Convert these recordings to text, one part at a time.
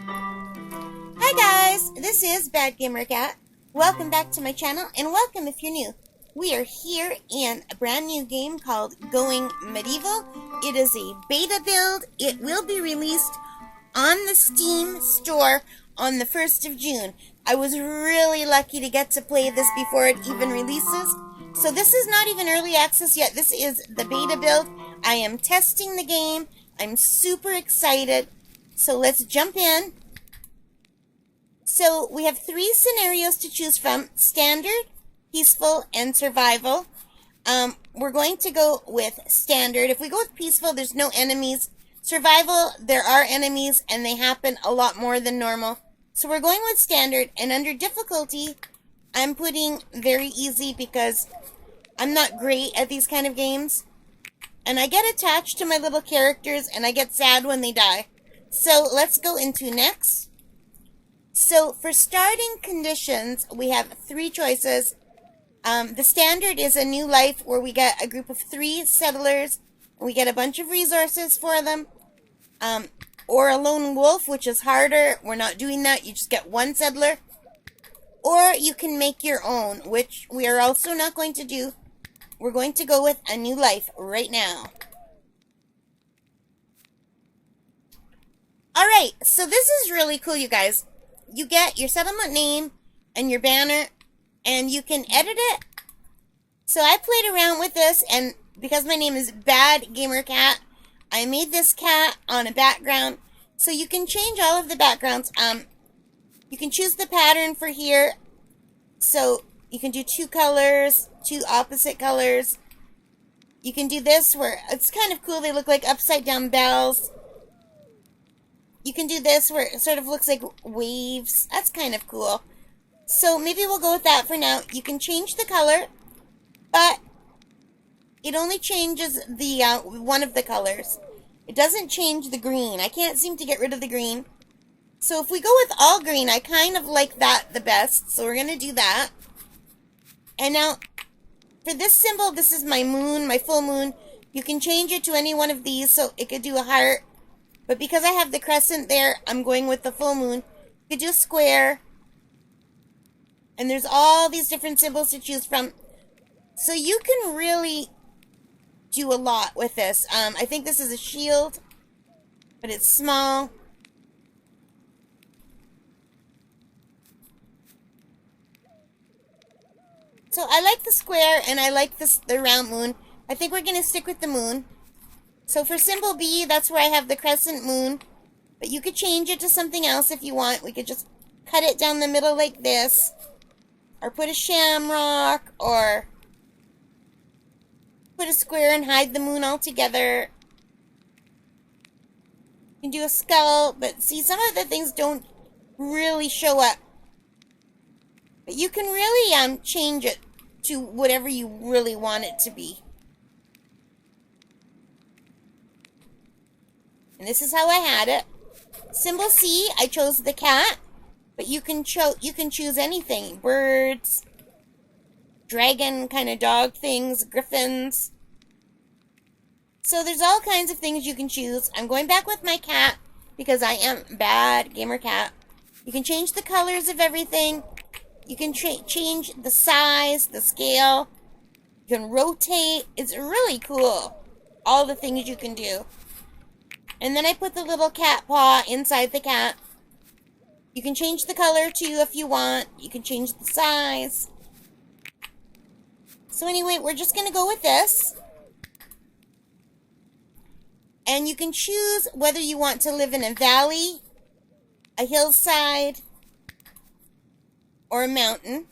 Hi guys, this is Bad Gamer Cat. Welcome back to my channel, and welcome if you're new. We are here in a brand new game called Going Medieval. It is a beta build. It will be released on the Steam store on the 1st of June. I was really lucky to get to play this before it even releases. So this is not even early access yet. This is the beta build. I am testing the game. I'm super excited. So let's jump in. So we have 3 scenarios to choose from: standard, peaceful, and survival. We're going to go with standard. If we go with peaceful, there's no enemies. Survival, there are enemies, and they happen a lot more than normal. So we're going with standard, and under difficulty, I'm putting very easy because I'm not great at these kind of games. And I get attached to my little characters, and I get sad when they die. So let's go into next. So for starting conditions, we have 3 choices. The standard is a new life where we get a group of 3 settlers. And we get a bunch of resources for them. Or a lone wolf, which is harder. We're not doing that. You just get 1 settler. Or you can make your own, which we are also not going to do. We're going to go with a new life right now. Alright, so this is really cool, you guys. You get your settlement name and your banner, and you can edit it. So I played around with this, and because my name is Bad Gamer Cat, I made this cat on a background. So you can change all of the backgrounds. You can choose the pattern for here. So you can do 2 colors, 2 opposite colors. You can do this where it's kind of cool. They look like upside down bells. You can do this where it sort of looks like waves. That's kind of cool. So maybe we'll go with that for now. You can change the color, but it only changes the one of the colors. It doesn't change the green. I can't seem to get rid of the green. So if we go with all green, I kind of like that the best. So we're going to do that. And now, for this symbol, this is my moon, my full moon. You can change it to any one of these, so it could do a heart. But because I have the crescent there, I'm going with the full moon. You could do a square. And there's all these different symbols to choose from. So you can really do a lot with this. I think this is a shield, but it's small. So I like the square, and I like the round moon. I think we're going to stick with the moon. So for symbol B, that's where I have the crescent moon. But you could change it to something else if you want. We could just cut it down the middle like this. Or put a shamrock, or put a square and hide the moon altogether. You can do a skull, but see, some of the things don't really show up. But you can really change it to whatever you really want it to be. And this is how I had it. Symbol C, I chose the cat, but you can choose anything. Birds, dragon kind of dog things, griffins. So there's all kinds of things you can choose. I'm going back with my cat because I am Bad Gamer Cat. You can change the colors of everything. You can change the size, the scale. You can rotate. It's really cool. All the things you can do. And then I put the little cat paw inside the cat. You can change the color too if you want. You can change the size. So anyway, we're just going to go with this. And you can choose whether you want to live in a valley, a hillside, or a mountain.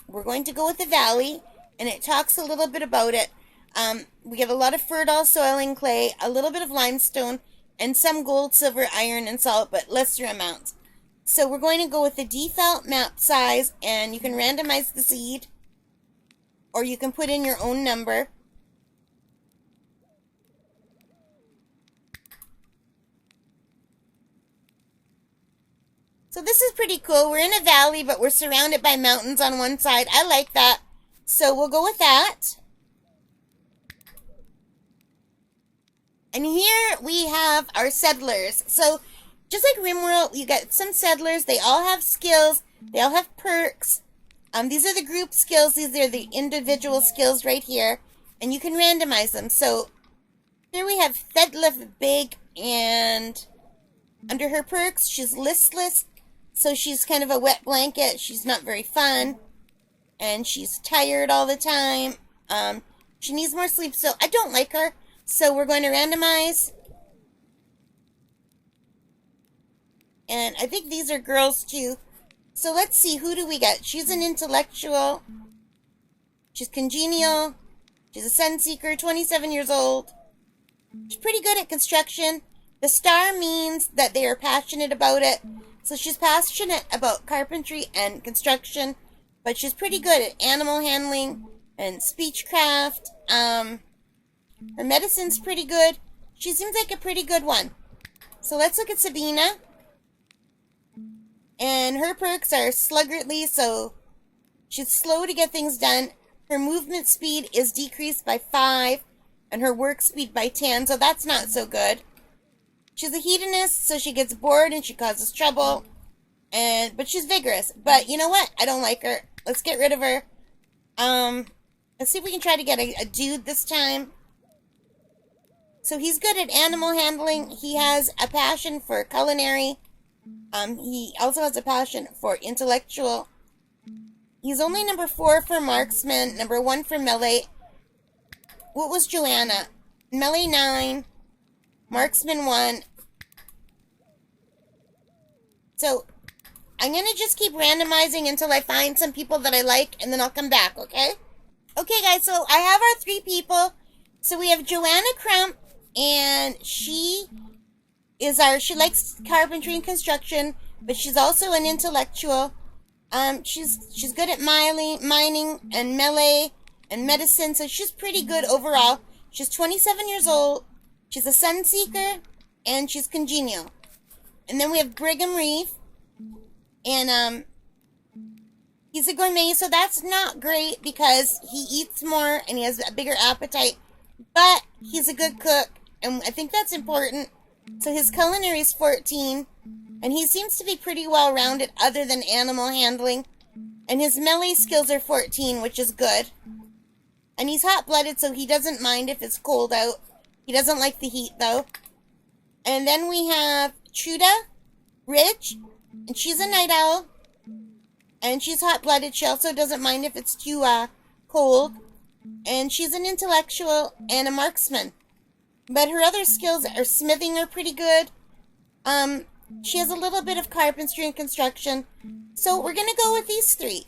We're going to go with the valley, and it talks a little bit about it. We get a lot of fertile soil and clay, a little bit of limestone, and some gold, silver, iron, and salt, but lesser amounts. So we're going to go with the default map size, and you can randomize the seed, or you can put in your own number. So this is pretty cool. We're in a valley, but we're surrounded by mountains on one side. I like that. So we'll go with that. And here we have our settlers. So just like RimWorld, you got some settlers. They all have skills. They all have perks. These are the group skills. These are the individual skills right here. And you can randomize them. So here we have Thedlef Big, and under her perks, she's listless. So she's kind of a wet blanket. She's not very fun. And she's tired all the time. She needs more sleep, so I don't like her. So we're going to randomize. And I think these are girls too. So let's see, who do we get? She's an intellectual. She's congenial. She's a sun seeker, 27 years old. She's pretty good at construction. The star means that they are passionate about it. So she's passionate about carpentry and construction. But she's pretty good at animal handling and speechcraft. Her medicine's pretty good. She seems like a pretty good one. So let's look at Sabina. And her perks are sluggardly, so she's slow to get things done. Her movement speed is decreased by 5, and her work speed by 10, so that's not so good. She's a hedonist, so she gets bored and she causes trouble. But she's vigorous. But you know what? I don't like her. Let's get rid of her. Let's see if we can try to get a dude this time. So he's good at animal handling. He has a passion for culinary. He also has a passion for intellectual. He's only number 4 for marksman, number 1 for melee. What was Joanna? Melee 9, marksman 1. So I'm going to just keep randomizing until I find some people that I like, and then I'll come back, okay? Okay, guys, so I have our 3 people. So we have Joanna Crump, and she likes carpentry and construction, but she's also an intellectual. She's good at mining and melee and medicine, so she's pretty good overall. She's 27 years old. She's a sun seeker, and she's congenial. And then we have Brigham Reeve, and he's a gourmet, so that's not great because he eats more and he has a bigger appetite. But he's a good cook, and I think that's important. So his culinary is 14, and he seems to be pretty well-rounded other than animal handling. And his melee skills are 14, which is good. And he's hot-blooded, so he doesn't mind if it's cold out. He doesn't like the heat, though. And then we have Truda Ridge, and she's a night owl. And she's hot-blooded. She also doesn't mind if it's too cold. And she's an intellectual and a marksman. But her other skills are smithing are pretty good. She has a little bit of carpentry and construction. So we're going to go with these 3.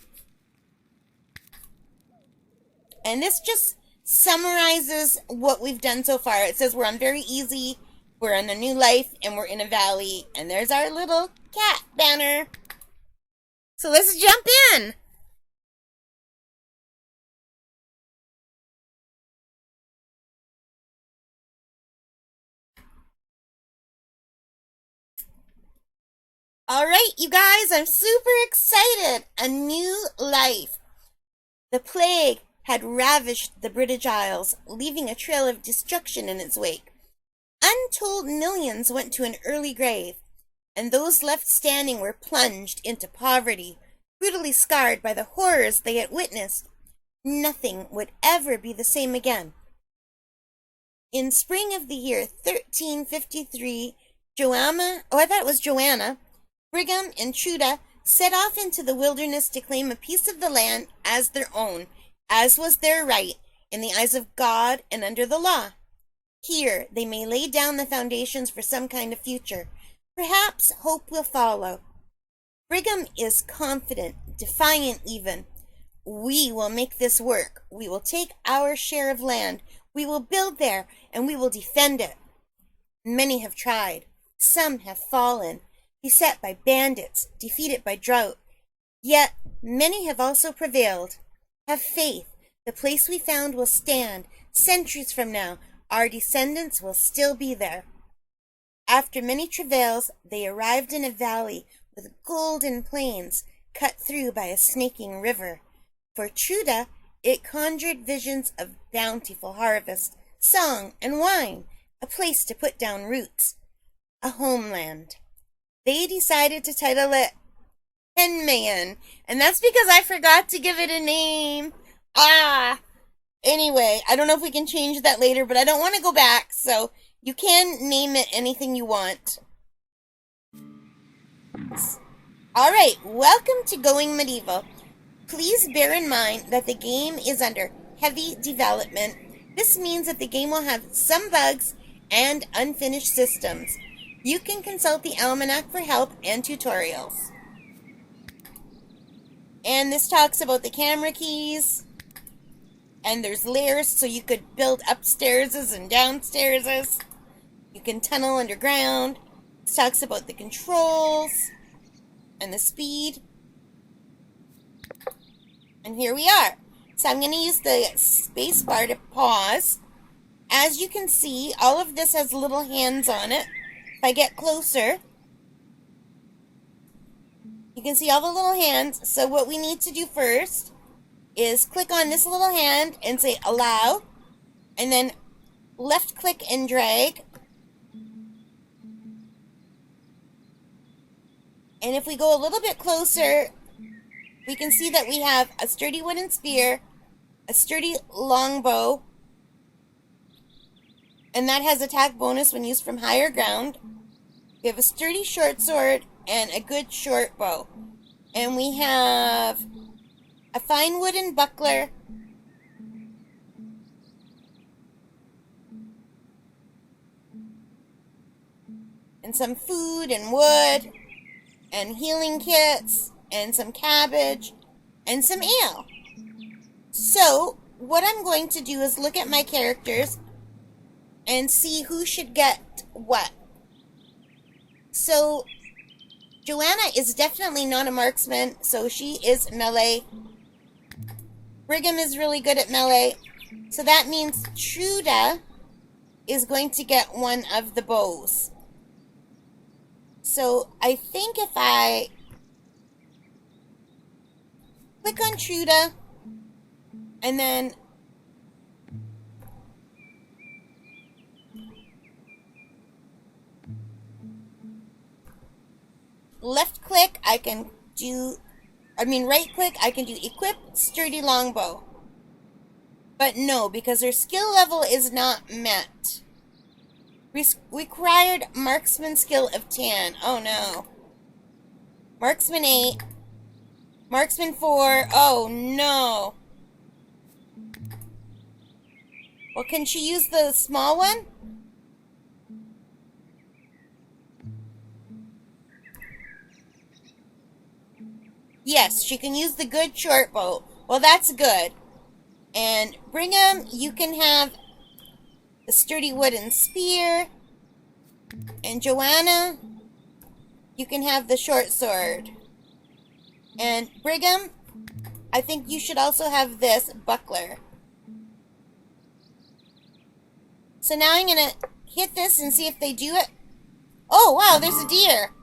And this just summarizes what we've done so far. It says we're on very easy, we're in a new life, and we're in a valley. And there's our little cat banner. So let's jump in. All right, you guys, I'm super excited. A new life. The plague had ravished the British Isles, leaving a trail of destruction in its wake. Untold millions went to an early grave, and those left standing were plunged into poverty, brutally scarred by the horrors they had witnessed. Nothing would ever be the same again. In spring of the year 1353, Joanna, Brigham, and Truda set off into the wilderness to claim a piece of the land as their own, as was their right in the eyes of God and under the law. Here they may lay down the foundations for some kind of future. Perhaps hope will follow. Brigham is confident, defiant even. We will make this work. We will take our share of land. We will build there, and we will defend it. Many have tried. Some have fallen, beset by bandits, defeated by drought. Yet many have also prevailed. Have faith. The place we found will stand. Centuries from now, our descendants will still be there. After many travails, they arrived in a valley with golden plains cut through by a snaking river. For Truda, it conjured visions of bountiful harvest, song, and wine, a place to put down roots, a homeland. they decided to title it Tin Man. And that's because I forgot to give it a name. Ah! Anyway, I don't know if we can change that later, but I don't want to go back, so you can name it anything you want. Alright, welcome to Going Medieval. Please bear in mind that the game is under heavy development. This means that the game will have some bugs and unfinished systems. You can consult the almanac for help and tutorials. And this talks about the camera keys. And there's layers, so you could build upstairs and downstairs. You can tunnel underground. This talks about the controls and the speed. And here we are. So I'm going to use the space bar to pause. As you can see, all of this has little hands on it. If I get closer, you can see all the little hands. So what we need to do first is click on this little hand and say allow, and then left click and drag. And if we go a little bit closer, we can see that we have a sturdy wooden spear, a sturdy longbow, and that has attack bonus when used from higher ground. We have a sturdy short sword and a good short bow. And we have a fine wooden buckler, and some food and wood, and healing kits, and some cabbage, and some ale. So, what I'm going to do is look at my characters and see who should get what. So, Joanna is definitely not a marksman, so she is melee. Brigham is really good at melee, so that means Truda is going to get one of the bows. So I think if I click on Truda and then left click, right click, I can do equip sturdy longbow. But no, because her skill level is not met. Required marksman skill of 10. Oh no. Marksman 8. Marksman 4. Oh no. Well, can she use the small one? Yes, she can use the good short bow. Well, that's good. And Brigham, you can have the sturdy wooden spear. And Joanna, you can have the short sword. And Brigham, I think you should also have this buckler. So now I'm going to hit this and see if they do it. Oh, wow, there's a deer.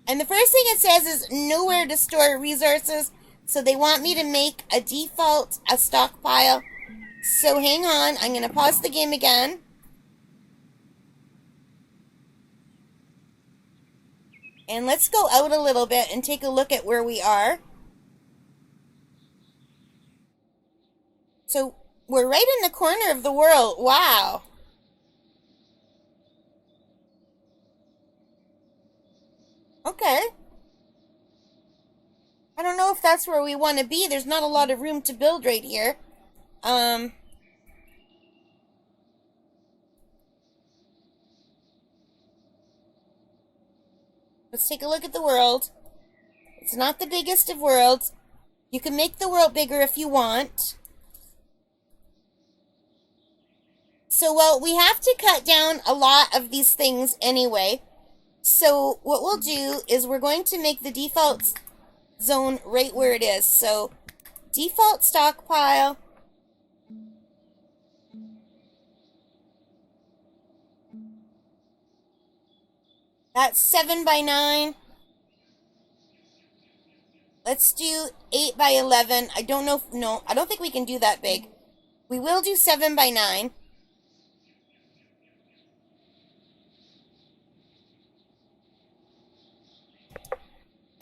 And the first thing it says is nowhere to store resources. So they want me to make a stockpile. So hang on, I'm going to pause the game again. And let's go out a little bit and take a look at where we are. So we're right in the corner of the world. Wow. Okay. I don't know if that's where we want to be. There's not a lot of room to build right here. Let's take a look at the world. It's not the biggest of worlds. You can make the world bigger if you want. So, well, we have to cut down a lot of these things anyway. So what we'll do is we're going to make the default zone right where it is. So default stockpile. That's 7 by 9. Let's do 8 by 11. I don't know. No, I don't think we can do that big. We will do 7 by 9.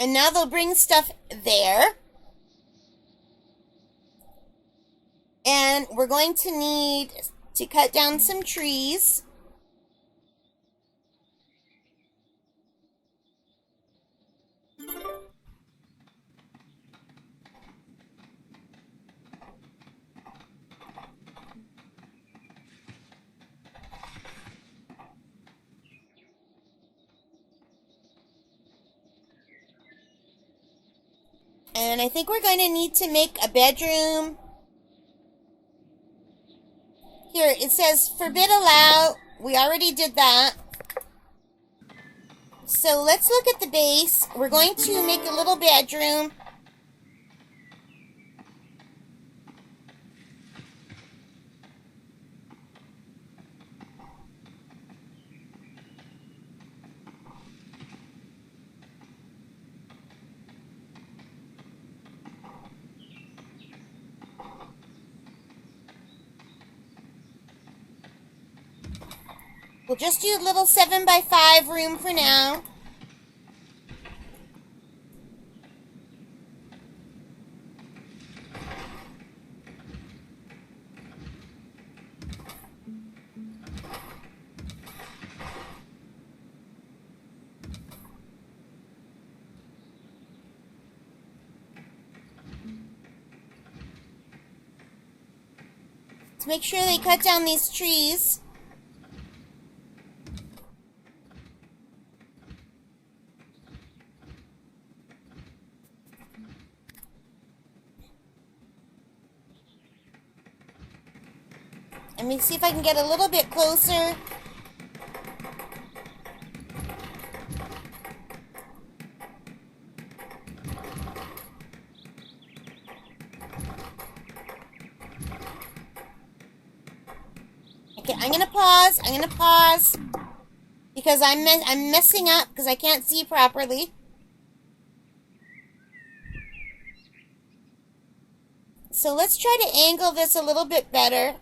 And now they'll bring stuff there. And we're going to need to cut down some trees. And I think we're going to need to make a bedroom. Here, it says forbid allow. We already did that. So let's look at the base. We're going to make a little bedroom. We'll just do a little 7x5 room for now. To make sure they cut down these trees. Let me see if I can get a little bit closer. Okay, I'm gonna pause. Because I'm messing up because I can't see properly. So let's try to angle this a little bit better.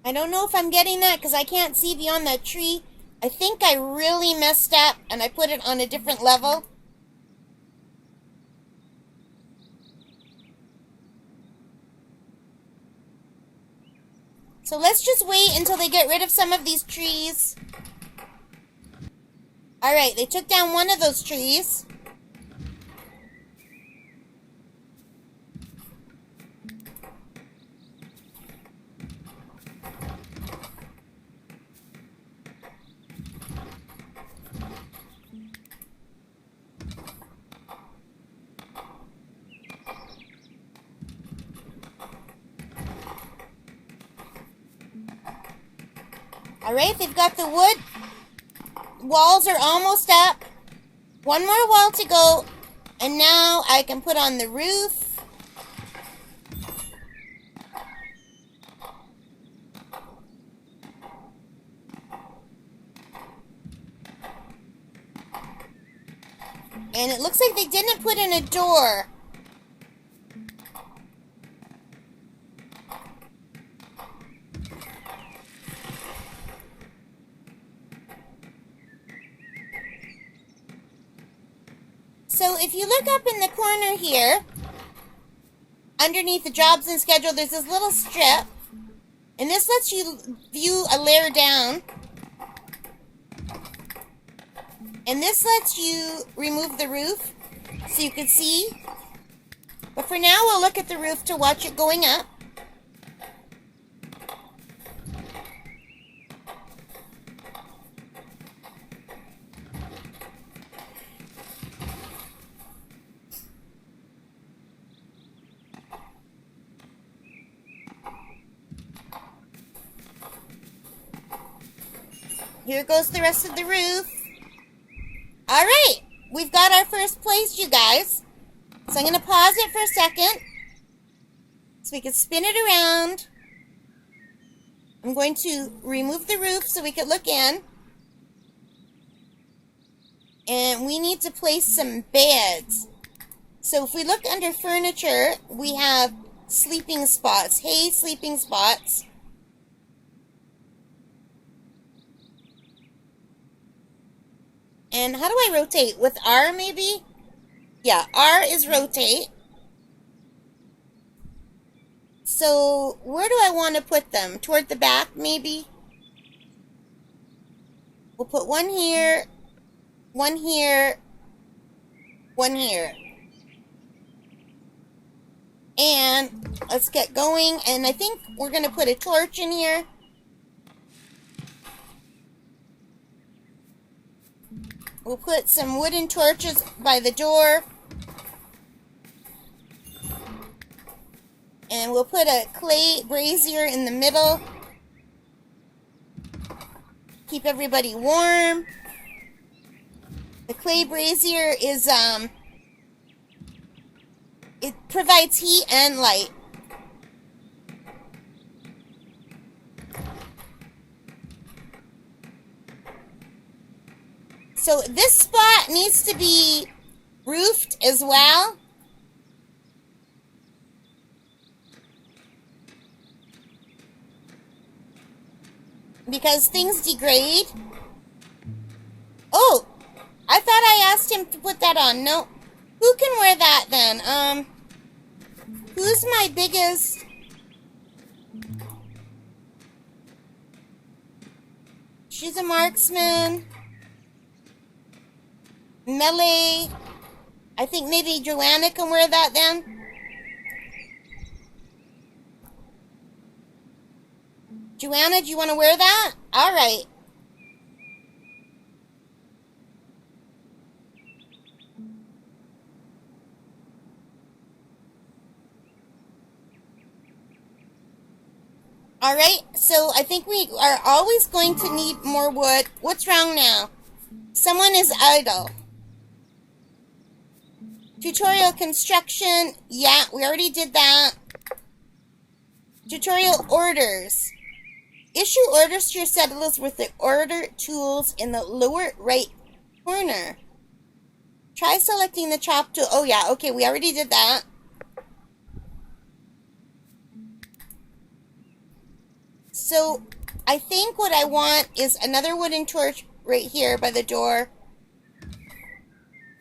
I don't know if I'm getting that because I can't see beyond that tree. I think I really messed up and I put it on a different level. So let's just wait until they get rid of some of these trees. Alright, they took down one of those trees. Alright, they've got the wood. Walls are almost up. One more wall to go. And now I can put on the roof. And it looks like they didn't put in a door. So if you look up in the corner here, underneath the jobs and schedule, there's this little strip. And this lets you view a layer down. And this lets you remove the roof so you can see. But for now, we'll look at the roof to watch it going up. Here goes the rest of the roof. Alright, we've got our first place, you guys. So I'm going to pause it for a second so we can spin it around. I'm going to remove the roof so we can look in. And we need to place some beds. So if we look under furniture, we have sleeping spots. Hey, sleeping spots. And how do I rotate? With R, maybe? Yeah, R is rotate. So where do I want to put them? Toward the back, maybe? We'll put one here, one here, one here. And let's get going. And I think we're going to put a torch in here. We'll put some wooden torches by the door. And we'll put a clay brazier in the middle. Keep everybody warm. The clay brazier is, it provides heat and light. So this spot needs to be roofed as well. Because things degrade. Oh, I thought I asked him to put that on. No. Who can wear that then? Who's my biggest? She's a marksman. Melee. I think maybe Joanna can wear that then. Joanna, do you want to wear that? All right. All right, so I think we are always going to need more wood. What's wrong now? Someone is idle. Tutorial construction. Yeah, we already did that. Tutorial orders. Issue orders to your settlers with the order tools in the lower right corner. Try selecting the chop tool. Oh yeah, okay, we already did that. So I think what I want is another wooden torch right here by the door.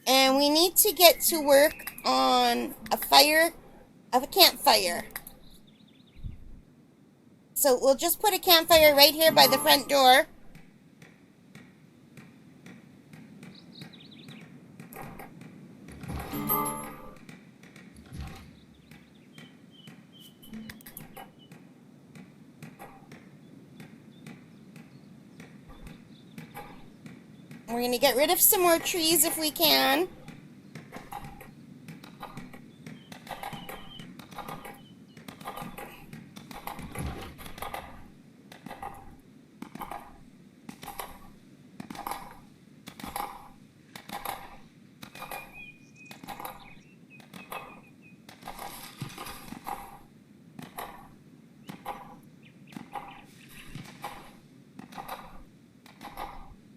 And we need to get to work on a campfire. So we'll just put a campfire right here by the front door. We're going to get rid of some more trees if we can.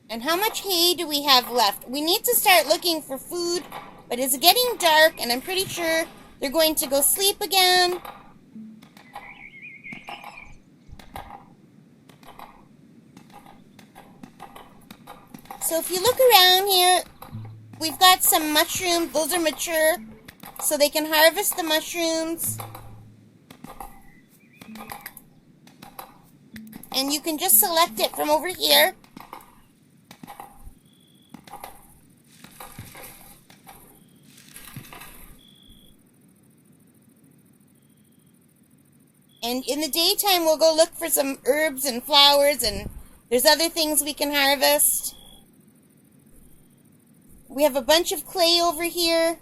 And how much hay do we have left? We need to start looking for food, but it's getting dark, and I'm pretty sure they're going to go sleep again. So if you look around here, we've got some mushrooms. Those are mature, so they can harvest the mushrooms. And you can just select it from over here. And in the daytime, we'll go look for some herbs and flowers, and there's other things we can harvest. We have a bunch of clay over here.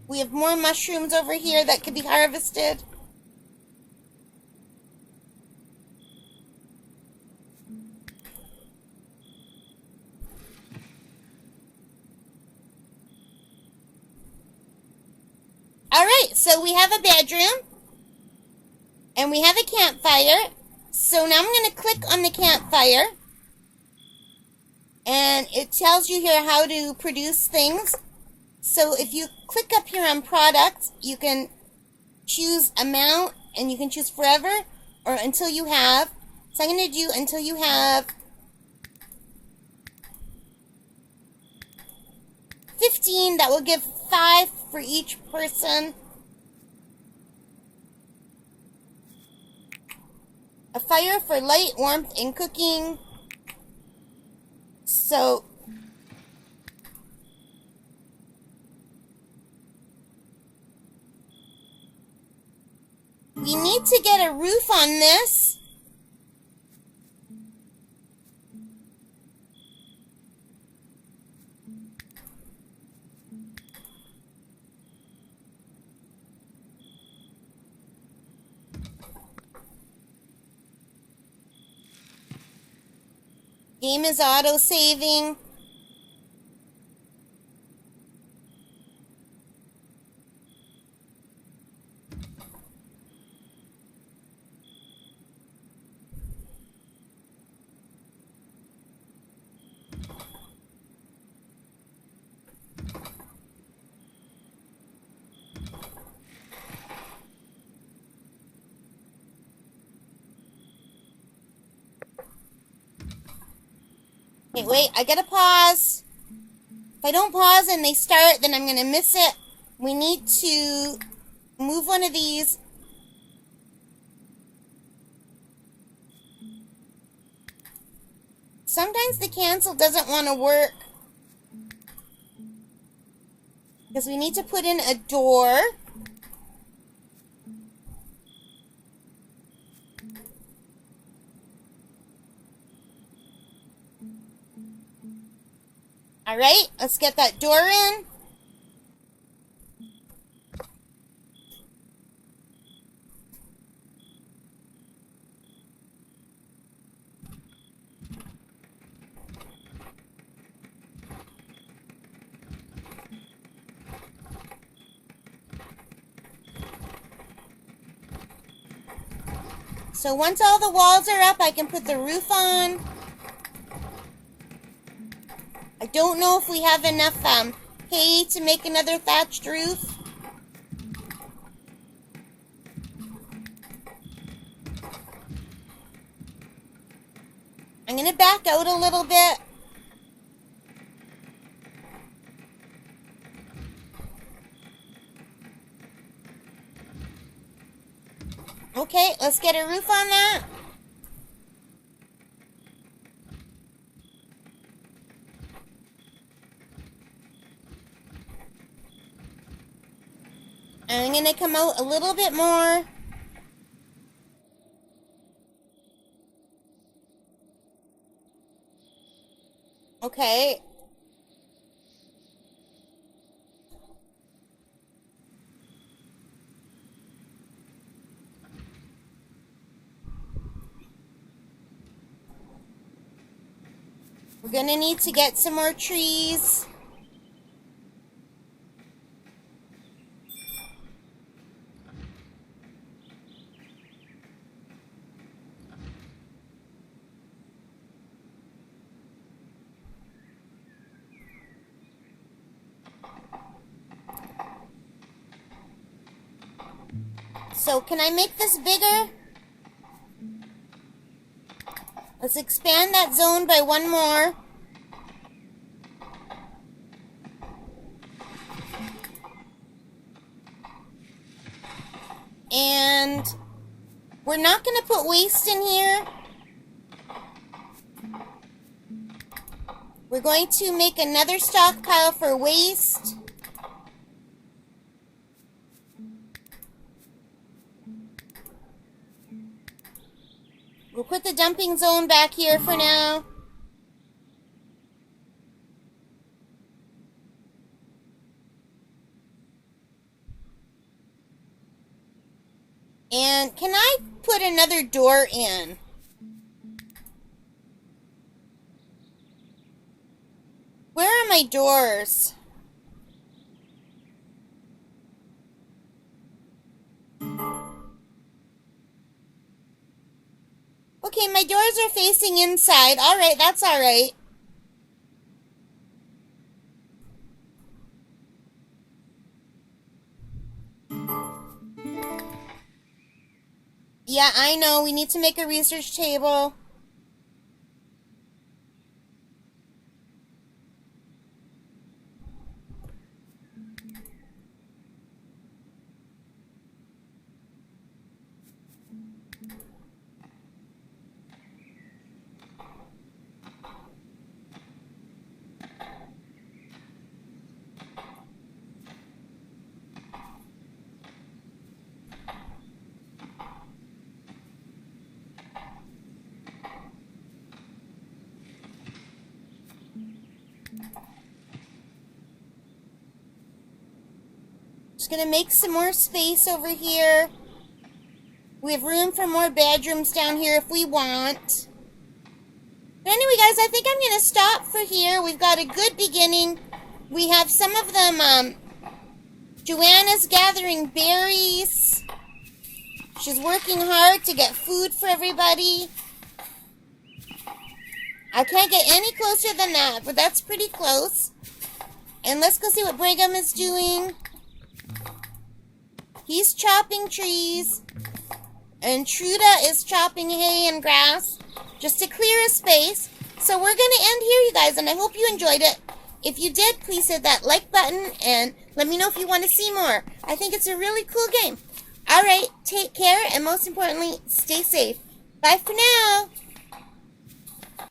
We have more mushrooms over here that could be harvested. All right, so we have a bedroom. And we have a campfire. So now I'm going to click on the campfire. And it tells you here how to produce things. So if you click up here on products, you can choose amount, and you can choose forever or until you have. So I'm going to do until you have 15. That will give 5 for each person. A fire for light, warmth, and cooking. So we need to get a roof on this. Game is auto-saving. Okay, wait, I gotta pause. If I don't pause and they start, then I'm gonna miss it. We need to move one of these. Sometimes the cancel doesn't want to work because we need to put in a door. All right, let's get that door in. So once all the walls are up, I can put the roof on. I don't know if we have enough hay to make another thatched roof. I'm going to back out a little bit. Okay, let's get a roof on that. I'm going to come out a little bit more. Okay. We're going to need to get some more trees. So can I make this bigger? Let's expand that zone by one more. And we're not going to put waste in here. We're going to make another stockpile for waste. We'll put the dumping zone back here for now. And can I put another door in? Where are my doors? my doors are facing inside. All right, that's all right. Yeah, I know. We need to make a research table. Just gonna make some more space over here. We have room for more bedrooms down here if we want. But anyway, guys, I think I'm gonna stop for here. We've got a good beginning. We have some of them, Joanna's gathering berries. She's working hard to get food for everybody. I can't get any closer than that, but that's pretty close. And let's go see what Brigham is doing. He's chopping trees. And Truda is chopping hay and grass just to clear a space. So we're going to end here, you guys, and I hope you enjoyed it. If you did, please hit that like button and let me know if you want to see more. I think it's a really cool game. All right, take care, and most importantly, stay safe. Bye for now.